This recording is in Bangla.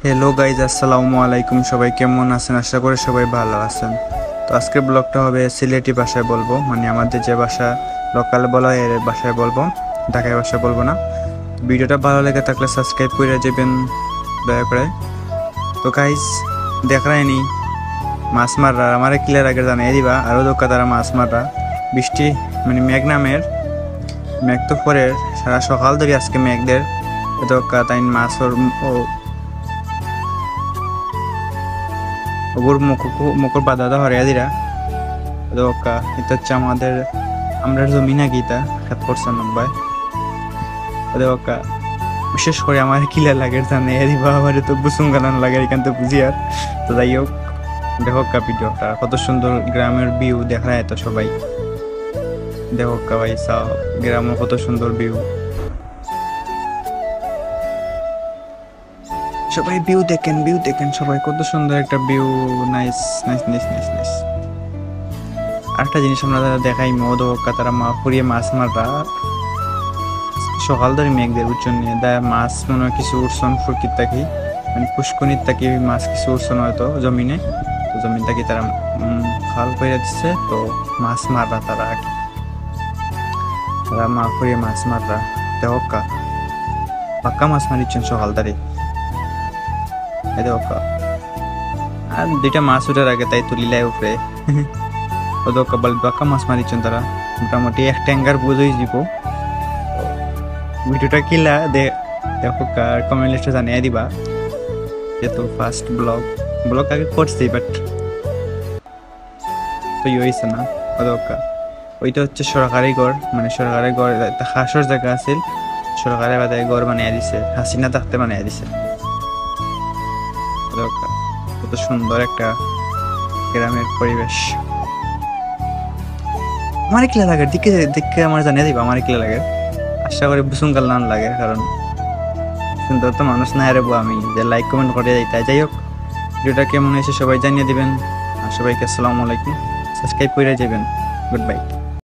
হ্যালো গাইজ, আসসালামু আলাইকুম। সবাই কেমন আছেন? আশা করি সবাই ভালো আছেন। তো আজকের ব্লগটা হবে সিলেটি ভাষায় বলবো, মানে আমাদের যে ভাষা লোকাল বলা হয় এর ভাষায় বলবো, ঢাকায় ভাষায় বলবো না। ভিডিওটা ভালো লেগে থাকলে সাবস্ক্রাইব করে যাবেন দয়া করে। তো গাইজ দেখায়নি মাছ মাররা আমার ক্লিয়ার আগে জানাই দিবা, আরও দোকা তারা মাছ মাররা বৃষ্টি মানে মেঘ নামের মেঘ তো পরের সারা সকাল ধরে আজকে মেঘদের দোকা তাই মাছর ওগুর মুখর বাধা হরিয়া দিরা দোকা। এটা হচ্ছে আমাদের আমরা জমি না গীতা 7% দোকা। বিশেষ করে আমার কিলা লাগে জানে দিবা, আমার তো বুসুম গানান লাগে এখান তো বুঝি আর। তো যাই হোক, দেখো ভিডিওটা কত সুন্দর গ্রামের ভিউ দেখা যায়। তো সবাই দেখো ভাই সব গ্রামের কত সুন্দর ভিউ, সবাই ভিউ দেখেন সবাই কত সুন্দর একটা view. Nice nice nice nice nice. আরেকটা জিনিস আমরা দেখাই মদকা তারা ফুরিয়ে মাছ মাররা সকাল ধরে মেঘদের উচ্চন নিয়ে দেয় মাছ মনে হয় কিছু উৎসন ফুরকির থাকি মানে পুষ্কনির থাকি মাছ কিছু উৎসন হয়তো জমিনে। তো জমিন থাকি তারা খাল করে দিচ্ছে, তো মাছ মাররা তারা আর কি। তারা ফুরিয়ে মাছ মাররা দেহকা পাক্কা মাছ মারিচ্ছেন সকাল ধরে দেহকা। আর দুইটা মাছ উঠার আগে তাই তুলিলাই উপরে ওদকা বল পাক্কা মাছ মারিচ্ছেন তারা। মোটামুটি এক ট্যাঙ্গার বুঝেই দিব। ভিডিওটা কিলা দেখো কার কমেন্ট লিস্টে জানিয়ে দিবা। যেহেতু ফার্স্ট ব্লগ আগে করছি বাট তো হয়েছে না। ওদকা ওইটা হচ্ছে সরকারি গড়, মানে সরকারি গড় একটা খাসর জায়গা আছিল, সরকারি বাদে গড় বানিয়ে দিছে, হাসিনা থাকতে বানিয়ে দিছে। ওদকা কত সুন্দর একটা গ্রামের পরিবেশ। আমার কিলা লাগে দেখে আমার জানিয়ে দিবা আমার কিলা লাগে। আশা করি বুসুঙ্গাল নান লাগে, কারণ সুন্দর তো মানুষ না হারবো আমি যে লাইক কমেন্ট করে যাই। যাই হোক, ভিডিওটা কেমন হয়েছে সবাই জানিয়ে দিবেন। আর সবাইকে আসসালামু আলাইকুম, সাবস্ক্রাইব করে যাবেন। Good bye.